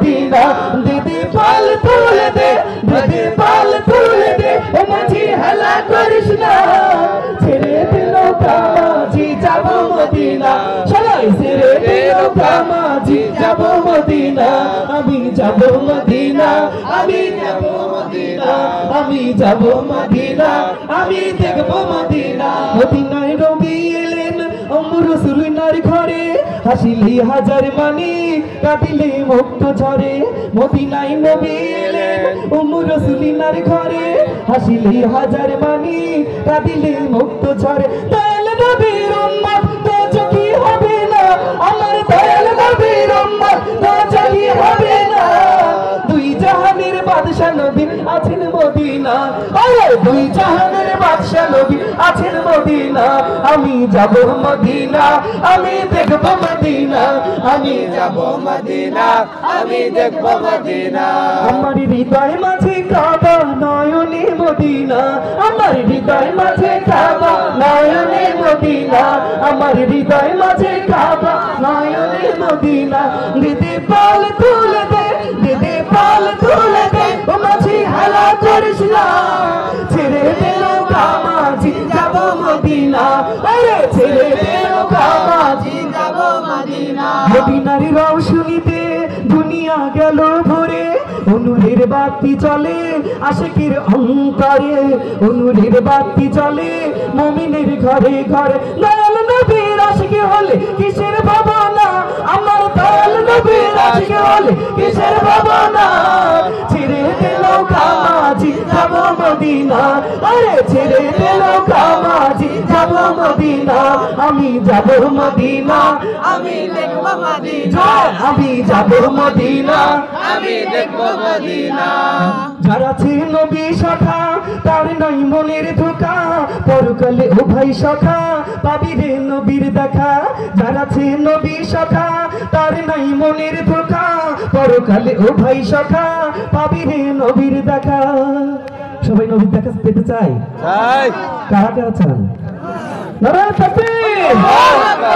Medina দিদি পাল তুলে দে দিদি পাল তুলে দে ও মাঝি হেলা করিস না ছেড়ে দিল কামাজি যাব মদিনা সবাই ছেড়ে দিল কামাজি যাব মদিনা আমি যাব মদিনা আমি যাব মদিনা আমি যাব মদিনা আমি দেখব মদিনা মদিনায় নবী এলেন রাসূলুল্লাহর ঘরে হাসিলি হাজার মানি কাঁদিলে মুক্ত ঝরে মদিনায় নবী এলেন রাসূলুল্লাহর ঘরে হাসিলি হাজার মানি কাঁদিলে মুক্ত ঝরে দয়াল নবীর উম্মত তো চকি হবে না আমার দয়াল নবীর উম্মত তো চকি হবে না দুই জাহানের বাদশা নবী আছেন মদিনা আরে দুই জাহানের বাদশা নবী আছেন মদিনা আমি যাব মদিনা আমি দেখব মদিনা আমি যাব মদিনা আমি দেখব মদিনা আমার হৃদয় মাঝে কাবা নয়নে মদিনা আমার হৃদয় মাঝে কাবা নয়নে মদিনা আমার হৃদয় মাঝে কাবা নয়নে মদিনা দিদি পাল তুলে দে দিদি পাল তুলে দে ও মাঝি হেলা করিস না ছেড়ে দিল কামাজি যাব মদিনা আরে ছেড়ে দিল কামাজি যাব মদিনা মদিনার রওশনীতে দুনিয়া গেল ভরে নূরের বাতি চলে আশিকের অন্তরে নূরের বাতি চলে মুমিনের ঘরে ঘরে দয়াল নবীর আশিক হলে কিসের ভাবনা আমার দয়াল নবীর আশিক হলে কিসের ভাবনা ছেড়ে দিল কামাজি যাব মদিনা আরে ছেড়ে দিল কামাজি যাব মদিনা আমি যাব মদিনা আমি দেখব মদিনা আমি যাব মদিনা আমি দেখব মদিনা যারা ছিল নবী সখা তার নাই মনের ধোঁকা পরকালে ও ভাই সখা পাবি রে নবীর দেখা যারা ছিল নবী সখা তার নাই মনের ধোঁকা পরকালে ও ভাই সখা পাবি রে নবীর দেখা সবাই নবীর দেখা পেতে চাই চাই কারা কারা চান নারায়ে তাকবীর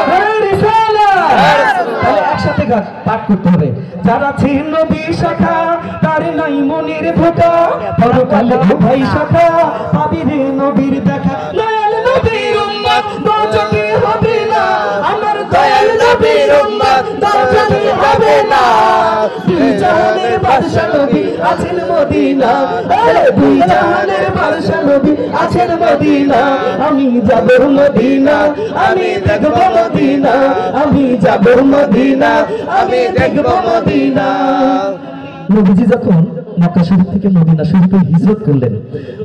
নারায়ে রিসালাত তাহলে একসাথে পাঠ করতে হবে যারা ছিল নবী সখা তার নাই মনের ধোঁকা পরকালে ও ভাই সখা পাবি রে নবীর দেখা দয়াল নবীর উম্মত দোজখে হবে না আমার দয়াল নবীর উম্মত দোজখে হবে না দুই জাহানের বাদশা নবী আছেন মদিনা আরে দুই জাহানের বাদশা নবী আছেন মদিনা আমি যাব মদিনা আমি দেখব মদিনা আমি যাব মদিনা আমি দেখব মদিনা নবীজি যখন মক্কা শরীফ থেকে মদিনা শরীফে হিজরত করলেন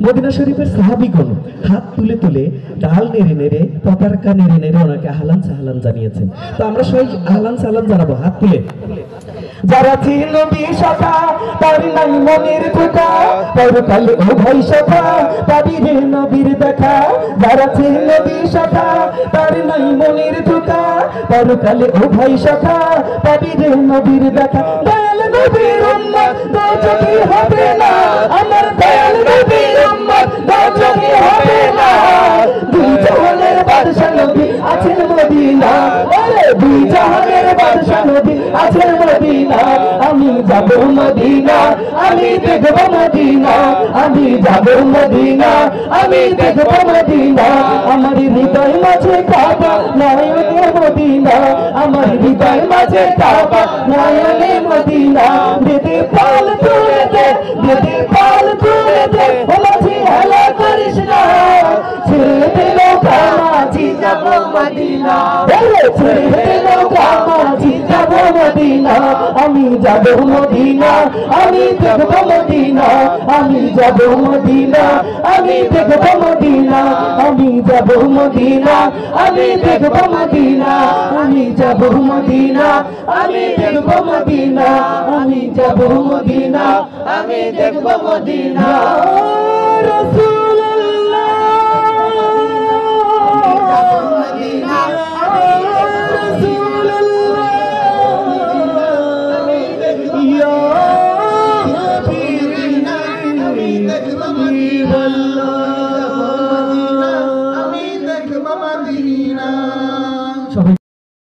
মদিনা শরীফের সাহাবীগণ হাত তুলে তুলে ডাল নেড়ে নেড়ে পতাকা নেড়ে নেড়ে ওনাকে আহলান সাহলান জানিয়েছেন তো আমরা সবাই আহলান সাহলান জানাবো হাত তুলে যারা ছিল নবী সখা তার নাই মনের ধোঁকা পরকালে ও ভাই সখা পাবি রে নবীর দেখা যারা ছিল নবী সখা তার নাই মনের ধোঁকা পরকালে ও ভাই সখা পাবি রে নবীর দেখা দয়াল নবীর উম্মত দোজখে হবে না আমার দয়াল নবীর উম্মত দোজখে হবে না দুই জাহানের বাদশা নবী আছেন মদিনা আরে দুই জাহানের বাদশা নবী আছেন মদিনা আমি যাব মদিনা আমি দেখব মদিনা আমি যাব মদিনা আমি দেখব মদিনা আমার হৃদয় মাঝে কাবা নয়নে মদিনা আমার হৃদয় মাঝে কাবা নয়নে মদিনা দিদি পাল তুলে দে দিদি পাল তুলে দে ও মাঝি হেলা করিস না ছেড়ে দিল কামাজি যাব মদিনা ছেড়ে দিল কামাজি যাব মদিনা আমি যাব মদিনা আমি দেখব মদিনা আমি যাব মদিনা আমি দেখব মদিনা আমি যাব মদিনা আমি দেখব মদিনা আমি যাব মদিনা আমি দেখব মদিনা আমি যাব মদিনা আমি দেখব মদিনা রাসূল